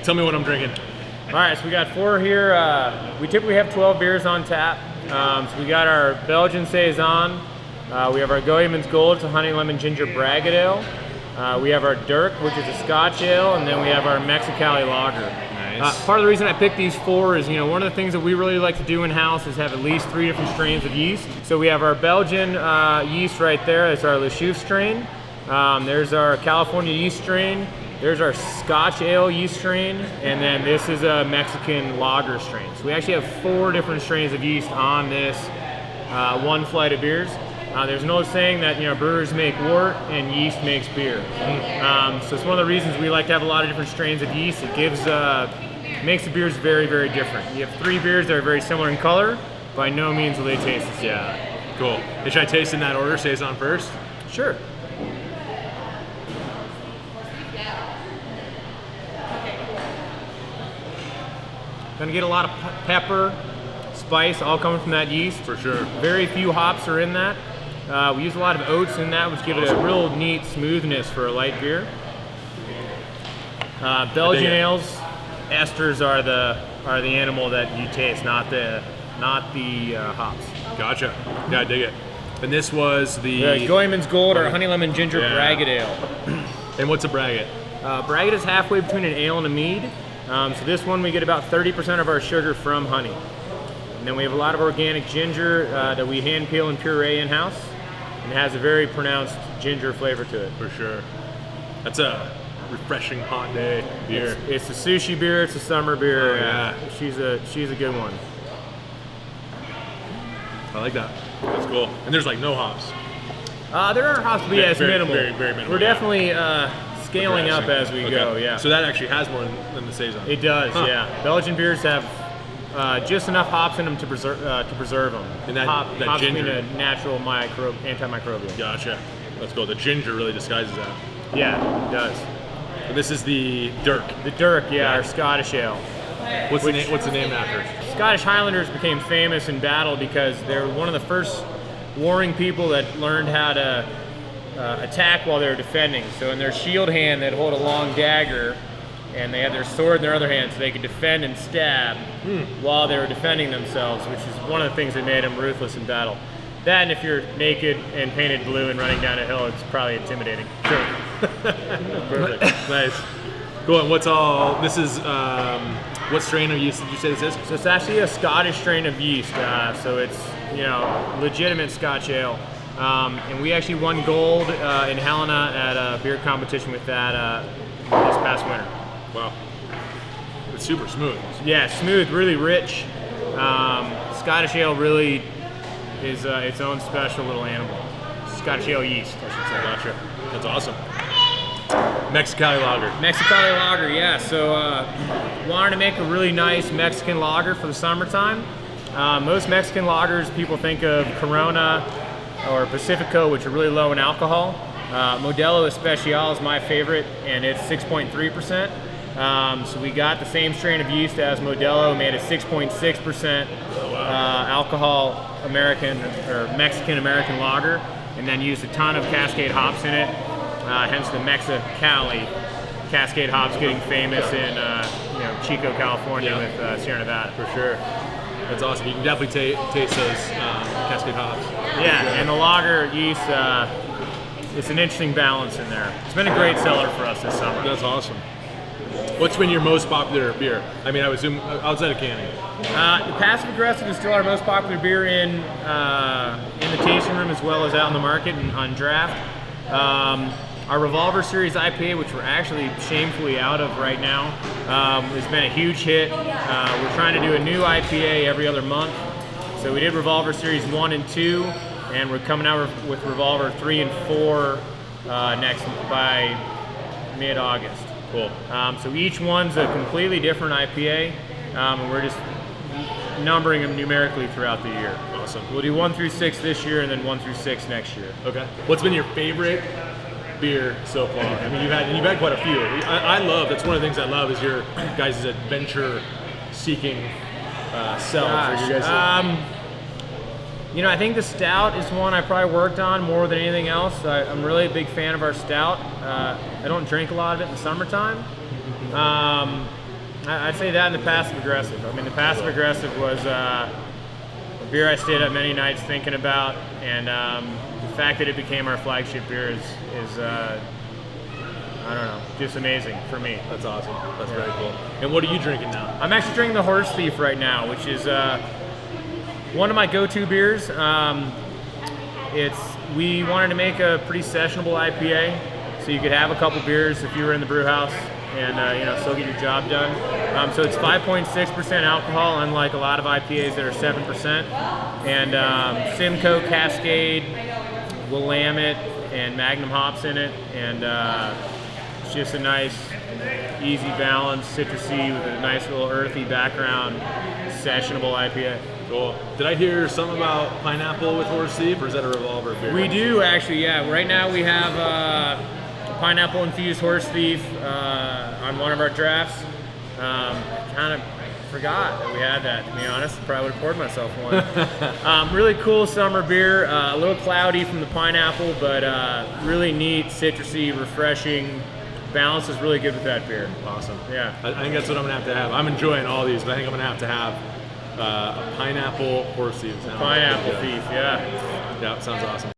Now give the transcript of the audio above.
Tell me what I'm drinking. All right, so we got 4 here. We typically have 12 beers on tap. So we got our Belgian Saison. We have our Goemans Gold, it's a honey lemon ginger braggot ale. We have our Dirk, which is a Scotch ale, and then we have our Mexicali lager. Nice. Part of the reason I picked these 4 is, one of the things that we really like to do in-house is have at least 3 different strains of yeast. So we have our Belgian yeast right there. It's our Le Chouffe strain. There's our California yeast strain. There's our Scotch ale yeast strain, and then this is a Mexican lager strain. So we actually have 4 different strains of yeast on this one flight of beers. There's an old saying that brewers make wort and yeast makes beer. So it's one of the reasons we like to have a lot of different strains of yeast. It makes the beers very, very different. You have 3 beers that are very similar in color. By no means will they taste the same. Yeah, cool. And should I taste in that order? Saison first? Sure. Gonna get a lot of pepper, spice, all coming from that yeast. For sure. Very few hops are in that. We use a lot of oats in that, which give it a real neat smoothness for a light beer. Belgian ales, esters are the animal that you taste, not the hops. Gotcha. Yeah, I dig it. And this was the Goemans Gold, or honey lemon ginger braggot ale. And what's a braggot? Braggot is halfway between an ale and a mead. So this one we get about 30% of our sugar from honey. And then we have a lot of organic ginger that we hand peel and puree in-house. And it has a very pronounced ginger flavor to it. For sure. That's a refreshing hot day beer. It's a sushi beer, it's a summer beer. Oh, yeah. She's a good one. I like that. That's cool. And there's like no hops. There are hops, but it's minimal. Very, very minimal. We're definitely scaling up as we go, yeah. So that actually has more than the Saison. It does, yeah. Belgian beers have just enough hops in them to preserve them. And that hops ginger. being a natural antimicrobial. Gotcha. That's cool. The ginger really disguises that. Yeah, it does. And this is the Dirk. The Dirk, our Scottish ale. What's the name after? Scottish Highlanders became famous in battle because they're one of the first warring people that learned how to attack while they were defending. So in their shield hand, they'd hold a long dagger, and they had their sword in their other hand so they could defend and stab while they were defending themselves, which is one of the things that made them ruthless in battle. That, and if you're naked and painted blue and running down a hill, it's probably intimidating. Sure. Perfect. Nice. Cool. And this is, what strain of yeast did you say this is? So it's actually a Scottish strain of yeast. So it's, legitimate Scotch ale. And we actually won gold in Helena at a beer competition with that this past winter. Wow. It's super smooth. Yeah, smooth, really rich. Scottish ale really is its own special little animal. Scottish ale yeast, I should say. Gotcha. That's awesome. Mexicali lager. Mexicali lager, yeah. So wanted to make a really nice Mexican lager for the summertime. Most Mexican lagers, people think of Corona or Pacifico, which are really low in alcohol. Modelo Especial is my favorite, and it's 6.3%. So we got the same strain of yeast as Modelo, made a 6.6% alcohol Mexican American lager, and then used a ton of Cascade hops in it. Hence the Mexicali Cascade hops getting famous in Chico, California with Sierra Nevada. For sure. That's awesome. You can definitely taste those Cascade hops. Yeah, and the lager yeast, it's an interesting balance in there. It's been a great seller for us this summer. That's awesome. What's been your most popular beer? I mean, I would assume outside of canning. Passive Aggressive is still our most popular beer in the tasting room as well as out in the market and on draft. Our Revolver Series IPA, which we're actually shamefully out of right now, has been a huge hit. We're trying to do a new IPA every other month. So we did Revolver Series 1 and 2, and we're coming out with Revolver 3 and 4 by mid-August. Cool. So each one's a completely different IPA, and we're just numbering them numerically throughout the year. Awesome. We'll do 1 through 6 this year, and then 1 through 6 next year. Okay. What's been your favorite beer so far? I mean, you've had quite a few. I love, that's one of the things I love is your guys' adventure-seeking selves. I think the stout is one I probably worked on more than anything else. I'm really a big fan of our stout. I don't drink a lot of it in the summertime. I'd say that and the passive aggressive. I mean, the passive aggressive was a beer I stayed up many nights thinking about, and the fact that it became our flagship beer is I don't know, just amazing for me. That's awesome. That's very cool. And what are you drinking now? I'm actually drinking the Horse Thief right now, which is one of my go-to beers. We wanted to make a pretty sessionable IPA, so you could have a couple beers if you were in the brew house and still get your job done. So it's 5.6% alcohol, unlike a lot of IPAs that are 7%. And Simcoe, Cascade, Willamette, and Magnum hops in it, and it's just a nice, easy balance, citrusy with a nice little earthy background, sessionable IPA. Cool. Did I hear something about pineapple with Horse Thief, or is that a revolver beer? We do actually, yeah. Right now we have pineapple infused Horse Thief on one of our drafts. Kind of forgot that we had that, to be honest. Probably would have poured myself one. Really cool summer beer, a little cloudy from the pineapple, but really neat, citrusy, refreshing. Balance is really good with that beer. Awesome. Yeah. I think that's what I'm going to have. I'm enjoying all these, but I think I'm going to have a pineapple Horse Thief. Pineapple Thief, yeah. Yeah, sounds awesome.